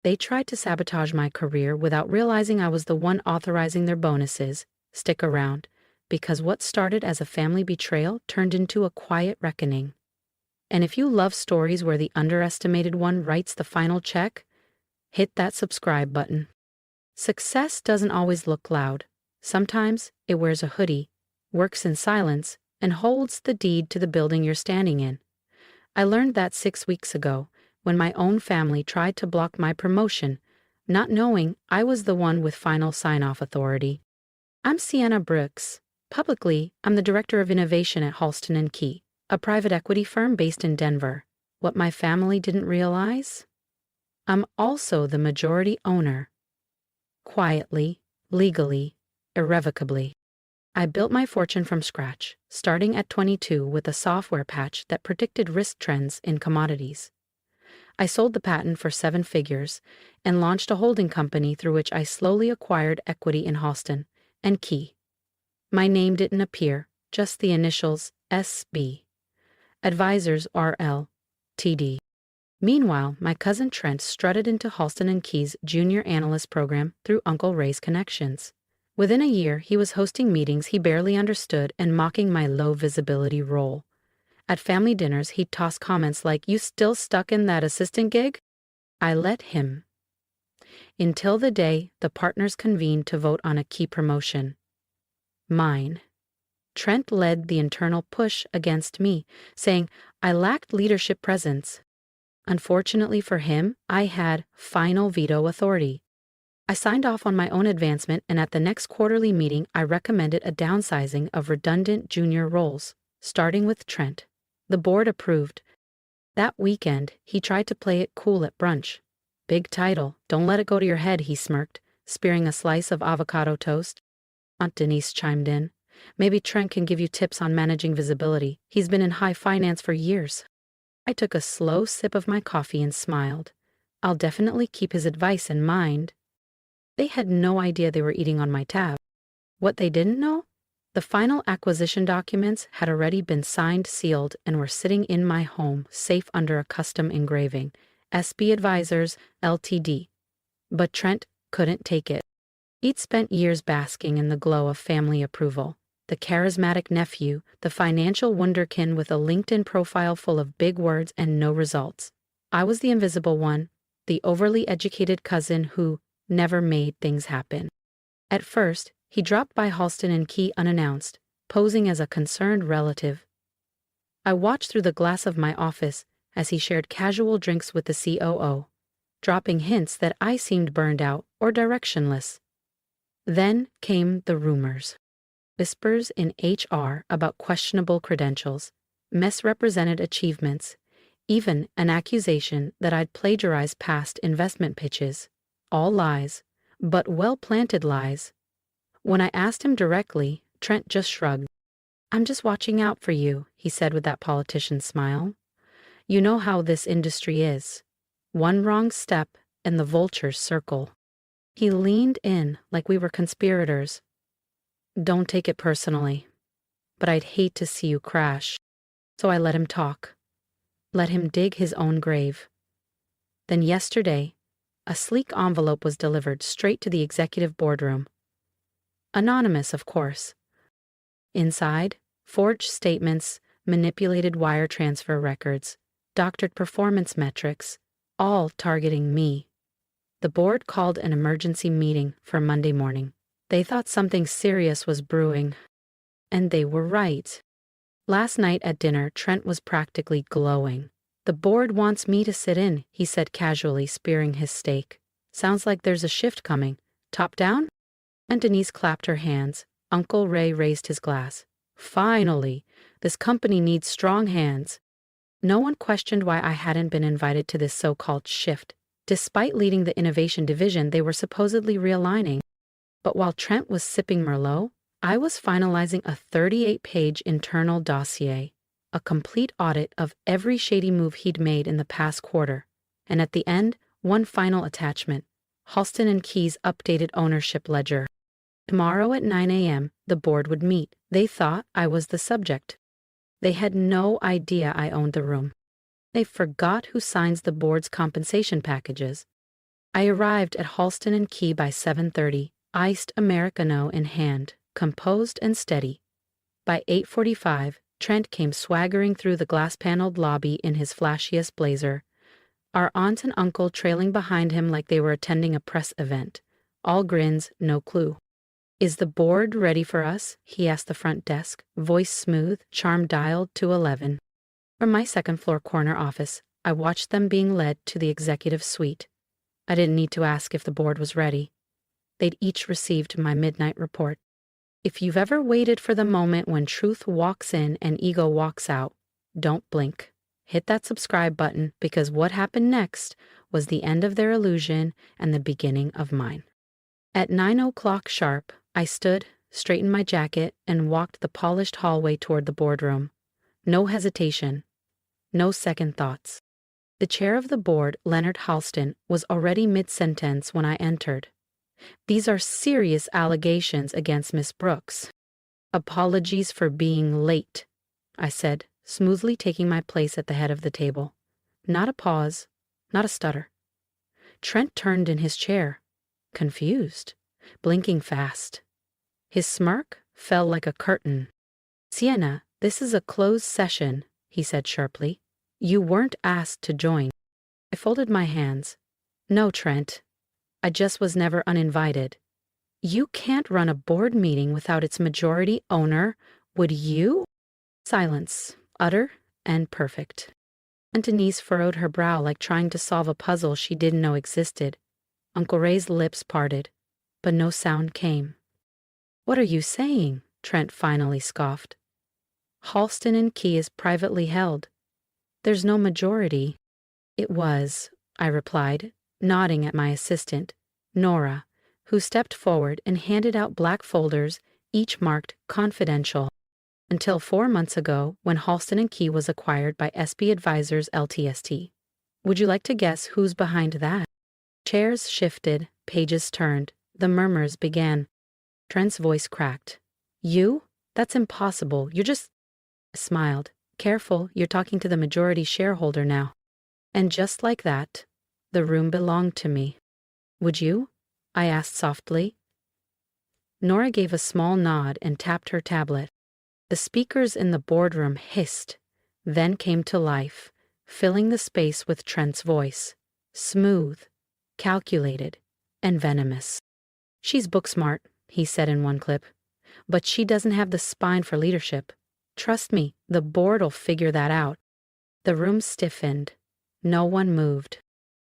They tried to sabotage my career without realizing I was the one authorizing their bonuses. Stick around, because what started as a family betrayal turned into a quiet reckoning. And if you love stories where the underestimated one writes the final check, hit that subscribe button. Success doesn't always look loud. Sometimes it wears a hoodie, works in silence, and holds the deed to the building you're standing in. I learned that 6 weeks ago, when my own family tried to block my promotion, not knowing I was the one with final sign-off authority. I'm Sienna Brooks. Publicly, I'm the Director of Innovation at Halston Key, a private equity firm based in Denver. What my family didn't realize? I'm also the majority owner. Quietly, legally, irrevocably. I built my fortune from scratch, starting at 22 with a software patch that predicted risk trends in commodities. I sold the patent for 7 figures and launched a holding company through which I slowly acquired equity in Halston Key. My name didn't appear, just the initials SB. Advisors RL, TD. Meanwhile, my cousin Trent strutted into Halston Key's junior analyst program through Uncle Ray's connections. Within a year, he was hosting meetings he barely understood and mocking my low-visibility role. At family dinners, he'd toss comments like, "You still stuck in that assistant gig?" I let him. Until the day the partners convened to vote on a key promotion. Mine. Trent led the internal push against me, saying I lacked leadership presence. Unfortunately for him, I had final veto authority. I signed off on my own advancement, and at the next quarterly meeting, I recommended a downsizing of redundant junior roles, starting with Trent. The board approved. That weekend, he tried to play it cool at brunch. "Big title, don't let it go to your head," he smirked, spearing a slice of avocado toast. Aunt Denise chimed in. "Maybe Trent can give you tips on managing visibility. He's been in high finance for years." I took a slow sip of my coffee and smiled. I'll definitely keep his advice in mind. They had no idea they were eating on my tab. What they didn't know? The final acquisition documents had already been signed, sealed, and were sitting in my home, safe under a custom engraving, SB Advisors, Ltd. But Trent couldn't take it. He'd spent years basking in the glow of family approval. The charismatic nephew, the financial wunderkind with a LinkedIn profile full of big words and no results. I was the invisible one, the overly educated cousin who never made things happen. At first, he dropped by Halston Key unannounced, posing as a concerned relative. I watched through the glass of my office as he shared casual drinks with the COO, dropping hints that I seemed burned out or directionless. Then came the rumors. Whispers in HR about questionable credentials, misrepresented achievements, even an accusation that I'd plagiarized past investment pitches. All lies, but well-planted lies. When I asked him directly, Trent just shrugged. "I'm just watching out for you," he said with that politician's smile. "You know how this industry is. One wrong step and the vultures circle." He leaned in like we were conspirators. "Don't take it personally, but I'd hate to see you crash." So I let him talk. Let him dig his own grave. Then yesterday, a sleek envelope was delivered straight to the executive boardroom. Anonymous, of course. Inside, forged statements, manipulated wire transfer records, doctored performance metrics, all targeting me. The board called an emergency meeting for Monday morning. They thought something serious was brewing. And they were right. Last night at dinner, Trent was practically glowing. "The board wants me to sit in," he said casually, spearing his steak. "Sounds like there's a shift coming. Top down?" And Denise clapped her hands. Uncle Ray raised his glass. "Finally! This company needs strong hands." No one questioned why I hadn't been invited to this so-called shift. Despite leading the innovation division, they were supposedly realigning. But while Trent was sipping Merlot, I was finalizing a 38-page internal dossier, a complete audit of every shady move he'd made in the past quarter. And at the end, one final attachment, Halston Key's updated ownership ledger. Tomorrow at 9 a.m., the board would meet. They thought I was the subject. They had no idea I owned the room. They forgot who signs the board's compensation packages. I arrived at Halston Key by 7:30, iced Americano in hand, composed and steady. By 8:45, Trent came swaggering through the glass-paneled lobby in his flashiest blazer, our aunt and uncle trailing behind him like they were attending a press event. All grins, no clue. "Is the board ready for us?" he asked the front desk, voice smooth, charm dialed to 11. From my second-floor corner office, I watched them being led to the executive suite. I didn't need to ask if the board was ready. They'd each received my midnight report. If you've ever waited for the moment when truth walks in and ego walks out, don't blink. Hit that subscribe button, because what happened next was the end of their illusion and the beginning of mine. At 9 o'clock sharp, I stood, straightened my jacket, and walked the polished hallway toward the boardroom. No hesitation. No second thoughts. The chair of the board, Leonard Halston, was already mid-sentence when I entered. "These are serious allegations against Miss Brooks. Apologies for being late," I said, smoothly taking my place at the head of the table. Not a pause, not a stutter. Trent turned in his chair, confused, blinking fast. His smirk fell like a curtain. "Sienna, this is a closed session," he said sharply. "You weren't asked to join." I folded my hands. "No, Trent. I just was never uninvited." "You can't run a board meeting without its majority owner, would you?" Silence, utter and perfect. Aunt Denise furrowed her brow like trying to solve a puzzle she didn't know existed. Uncle Ray's lips parted, but no sound came. "What are you saying?" Trent finally scoffed. "Halston Key is privately held. There's no majority." "It was," I replied, nodding at my assistant, Nora, who stepped forward and handed out black folders, each marked confidential, until 4 months ago when Halston Key was acquired by SB Advisors LTST. Would you like to guess who's behind that? Chairs shifted, pages turned, the murmurs began. Trent's voice cracked. "You? That's impossible. You're just—" I smiled. "Careful, you're talking to the majority shareholder now." And just like that, the room belonged to me. "Would you?" I asked softly. Nora gave a small nod and tapped her tablet. The speakers in the boardroom hissed, then came to life, filling the space with Trent's voice. Smooth, calculated, and venomous. "She's book smart," he said in one clip, "but she doesn't have the spine for leadership. Trust me, the board'll figure that out." The room stiffened. No one moved.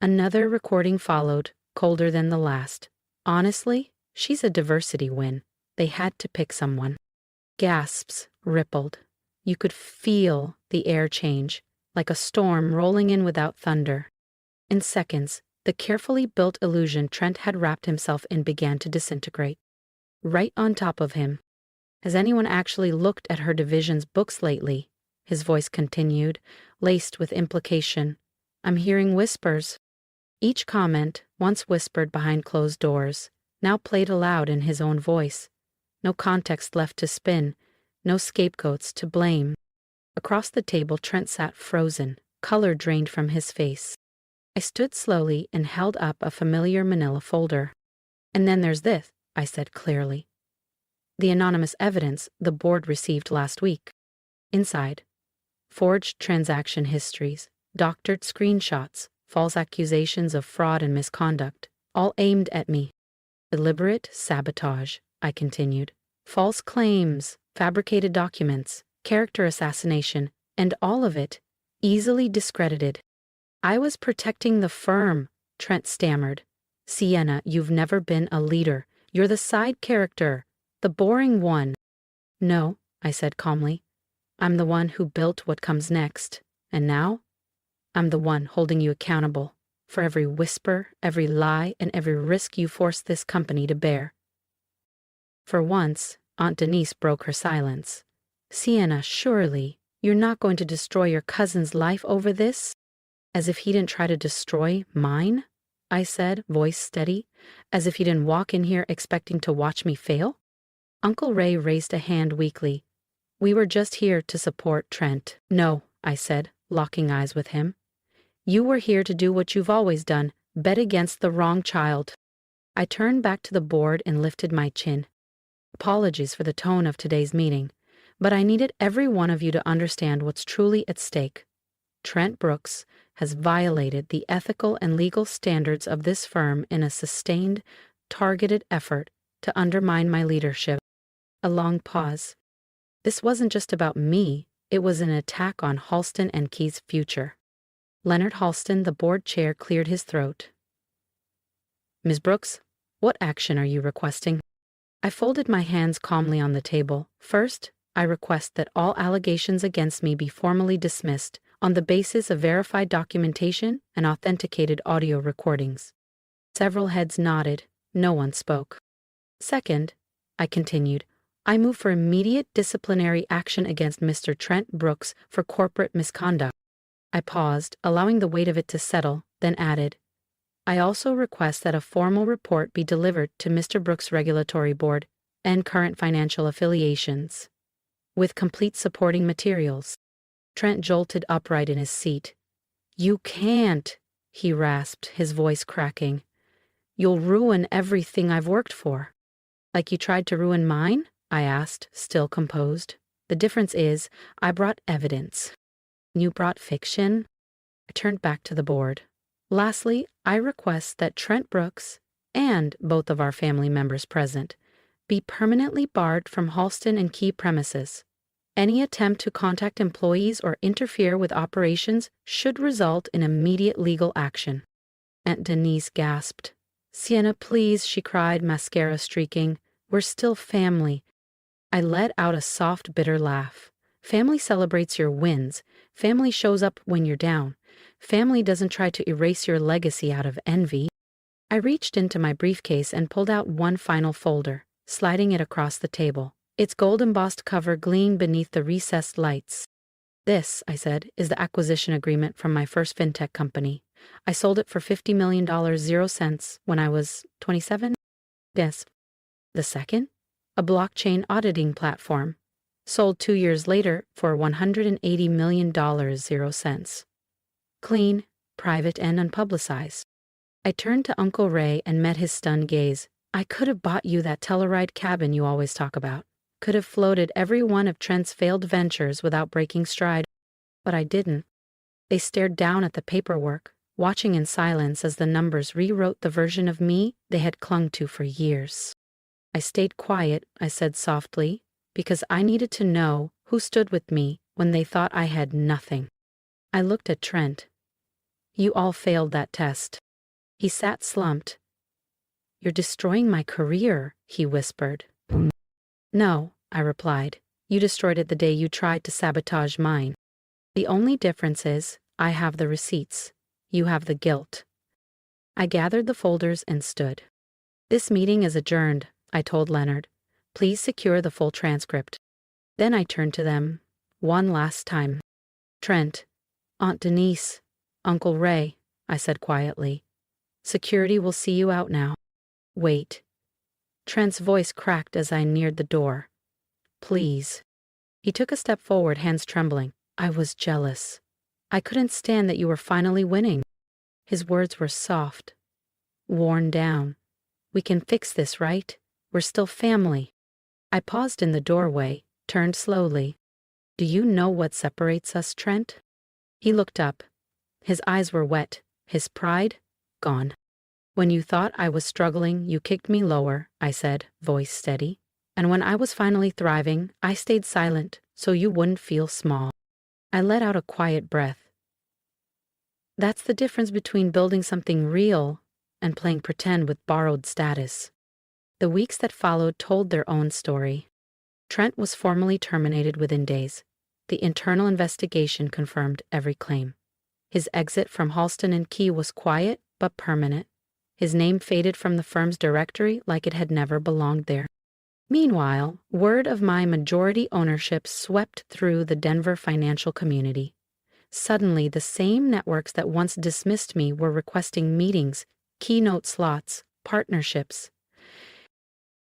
Another recording followed, colder than the last. "Honestly, she's a diversity win. They had to pick someone." Gasps rippled. You could feel the air change, like a storm rolling in without thunder. In seconds, the carefully built illusion Trent had wrapped himself in began to disintegrate. Right on top of him. "Has anyone actually looked at her division's books lately?" His voice continued, laced with implication. "I'm hearing whispers." Each comment, once whispered behind closed doors, now played aloud in his own voice. No context left to spin, no scapegoats to blame. Across the table, Trent sat frozen, color drained from his face. I stood slowly and held up a familiar manila folder. "And then there's this," I said clearly. "The anonymous evidence the board received last week." Inside, forged transaction histories, doctored screenshots, false accusations of fraud and misconduct, all aimed at me. "Deliberate sabotage," I continued. "False claims, fabricated documents, character assassination, and all of it easily discredited." "I was protecting the firm," Trent stammered. "Sienna, you've never been a leader. You're the side character, the boring one." "No," I said calmly. "I'm the one who built what comes next. And now, I'm the one holding you accountable for every whisper, every lie, and every risk you forced this company to bear." For once, Aunt Denise broke her silence. "Sienna, surely you're not going to destroy your cousin's life over this?" "As if he didn't try to destroy mine," I said, voice steady. "As if he didn't walk in here expecting to watch me fail?" Uncle Ray raised a hand weakly. "We were just here to support Trent." "No," I said, locking eyes with him. "You were here to do what you've always done, Bet against the wrong child. I turned back to the board and lifted my chin. Apologies for the tone of today's meeting, but I needed every one of you to understand what's truly at stake. Trent Brooks has violated the ethical and legal standards of this firm in a sustained, targeted effort to undermine my leadership. A long pause. This wasn't just about me, it was an attack on Halston and Key's future. Leonard Halston, the board chair, cleared his throat. Ms. Brooks, what action are you requesting? I folded my hands calmly on the table. First, I request that all allegations against me be formally dismissed on the basis of verified documentation and authenticated audio recordings. Several heads nodded. No one spoke. Second, I continued, I move for immediate disciplinary action against Mr. Trent Brooks for corporate misconduct. I paused, allowing the weight of it to settle, then added, I also request that a formal report be delivered to Mr. Brooks' regulatory board and current financial affiliations, with complete supporting materials. Trent jolted upright in his seat. You can't, he rasped, his voice cracking. You'll ruin everything I've worked for. Like you tried to ruin mine? I asked, still composed. The difference is, I brought evidence. You brought fiction? I turned back to the board. Lastly, I request that Trent Brooks, and both of our family members present, be permanently barred from Halston and Key premises. Any attempt to contact employees or interfere with operations should result in immediate legal action. Aunt Denise gasped. Sienna, please, she cried, mascara streaking. We're still family. I let out a soft, bitter laugh. Family celebrates your wins. Family shows up when you're down. Family doesn't try to erase your legacy out of envy. I reached into my briefcase and pulled out one final folder, sliding it across the table. Its gold-embossed cover gleamed beneath the recessed lights. This, I said, is the acquisition agreement from my first fintech company. I sold it for $50 million, 0 cents, when I was 27? Yes. The second? A blockchain auditing platform. Sold 2 years later for $180 million, 0 cents. Clean, private, and unpublicized. I turned to Uncle Ray and met his stunned gaze. I could have bought you that Telluride cabin you always talk about. Could have floated every one of Trent's failed ventures without breaking stride. But I didn't. They stared down at the paperwork, watching in silence as the numbers rewrote the version of me they had clung to for years. I stayed quiet, I said softly, because I needed to know who stood with me when they thought I had nothing. I looked at Trent. You all failed that test. He sat slumped. You're destroying my career, he whispered. No, I replied. You destroyed it the day you tried to sabotage mine. The only difference is, I have the receipts. You have the guilt. I gathered the folders and stood. This meeting is adjourned, I told Leonard. Please secure the full transcript. Then I turned to them, one last time. Trent, Aunt Denise, Uncle Ray, I said quietly. Security will see you out now. Wait. Trent's voice cracked as I neared the door. Please. He took a step forward, hands trembling. I was jealous. I couldn't stand that you were finally winning. His words were soft, worn down. We can fix this, right? We're still family. I paused in the doorway, turned slowly. Do you know what separates us, Trent? He looked up. His eyes were wet, his pride gone. When you thought I was struggling, you kicked me lower, I said, voice steady. And when I was finally thriving, I stayed silent so you wouldn't feel small. I let out a quiet breath. That's the difference between building something real and playing pretend with borrowed status. The weeks that followed told their own story. Trent was formally terminated within days. The internal investigation confirmed every claim. His exit from Halston and Key was quiet but permanent. His name faded from the firm's directory like it had never belonged there. Meanwhile, word of my majority ownership swept through the Denver financial community. Suddenly, the same networks that once dismissed me were requesting meetings, keynote slots, partnerships.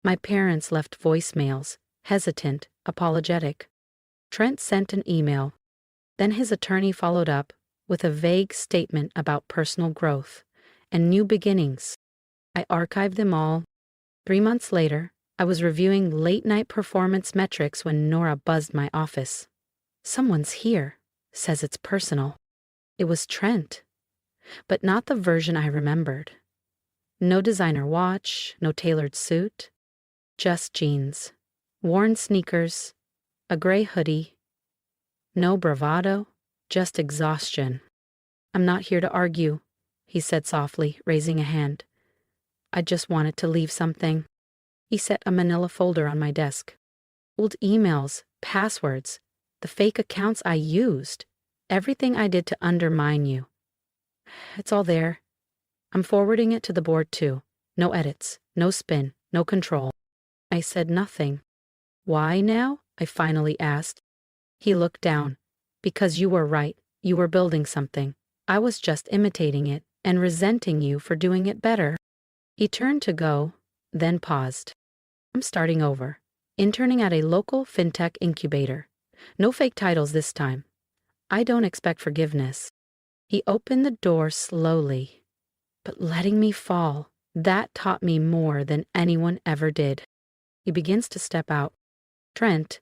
My parents left voicemails, hesitant, apologetic. Trent sent an email. Then his attorney followed up with a vague statement about personal growth. and new beginnings. I archived them all. 3 months later, I was reviewing late-night performance metrics when Nora buzzed my office. "Someone's here," says it's personal. It was Trent, but not the version I remembered. No designer watch, no tailored suit, just jeans, worn sneakers, a gray hoodie. No bravado, just exhaustion. "I'm not here to argue," he said softly, raising a hand. "I just wanted to leave something." He set a manila folder on my desk. Old emails, passwords, the fake accounts I used, everything I did to undermine you. "It's all there. I'm forwarding it to the board too. No edits, no spin, no control." I said nothing. "Why now?" I finally asked. He looked down. "Because you were right. You were building something. I was just imitating it and resenting you for doing it better." He turned to go, then paused. "I'm starting over. Interning at a local fintech incubator. No fake titles this time. I don't expect forgiveness." He opened the door slowly, but letting me fall, that taught me more than anyone ever did. He begins to step out. "Trent,"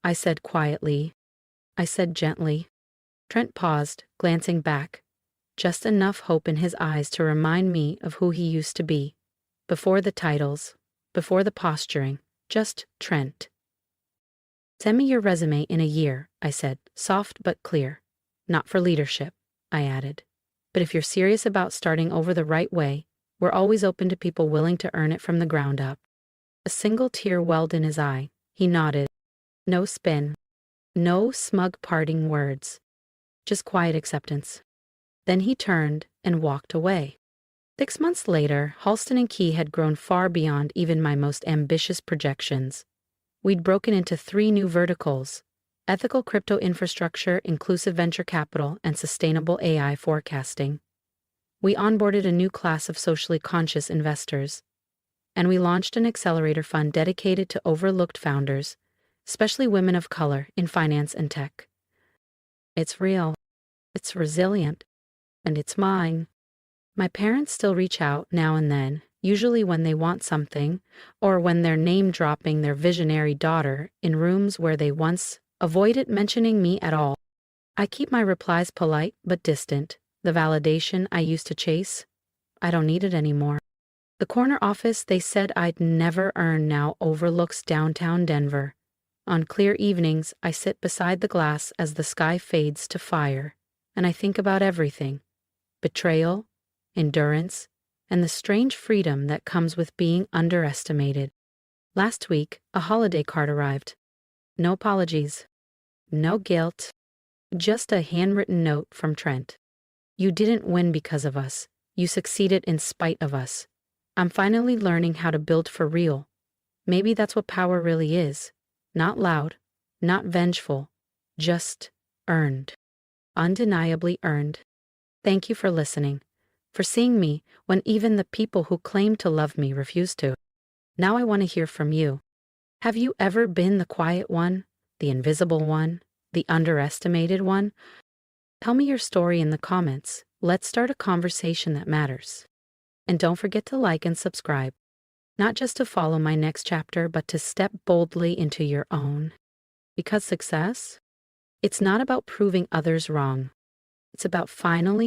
I said quietly. I said gently. Trent paused, glancing back. Just enough hope in his eyes to remind me of who he used to be. Before the titles, before the posturing, just Trent. "Send me your resume in a year," I said, soft but clear. "Not for leadership," I added. "But if you're serious about starting over the right way, we're always open to people willing to earn it from the ground up." A single tear welled in his eye. He nodded. No spin. No smug parting words. Just quiet acceptance. Then he turned and walked away. 6 months later, Halston Key had grown far beyond even my most ambitious projections. We'd broken into 3 new verticals: ethical crypto infrastructure, inclusive venture capital, and sustainable AI forecasting. We onboarded a new class of socially conscious investors. And we launched an accelerator fund dedicated to overlooked founders, especially women of color in finance and tech. It's real, it's resilient, and it's mine. My parents still reach out now and then, usually when they want something, or when they're name-dropping their visionary daughter in rooms where they once avoided mentioning me at all. I keep my replies polite but distant. The validation I used to chase, I don't need it anymore. The corner office they said I'd never earn now overlooks downtown Denver. On clear evenings, I sit beside the glass as the sky fades to fire, and I think about everything: betrayal, endurance, and the strange freedom that comes with being underestimated. Last week, a holiday card arrived. No apologies, no guilt, just a handwritten note from Trent. "You didn't win because of us. You succeeded in spite of us. I'm finally learning how to build for real. Maybe that's what power really is. Not loud, not vengeful, just earned. Undeniably earned. Thank you for listening, for seeing me when even the people who claim to love me refuse to. Now I want to hear from you. Have you ever been the quiet one, the invisible one, the underestimated one? Tell me your story in the comments. Let's start a conversation that matters. And don't forget to like and subscribe, not just to follow my next chapter, but to step boldly into your own. Because success, it's not about proving others wrong. It's about finally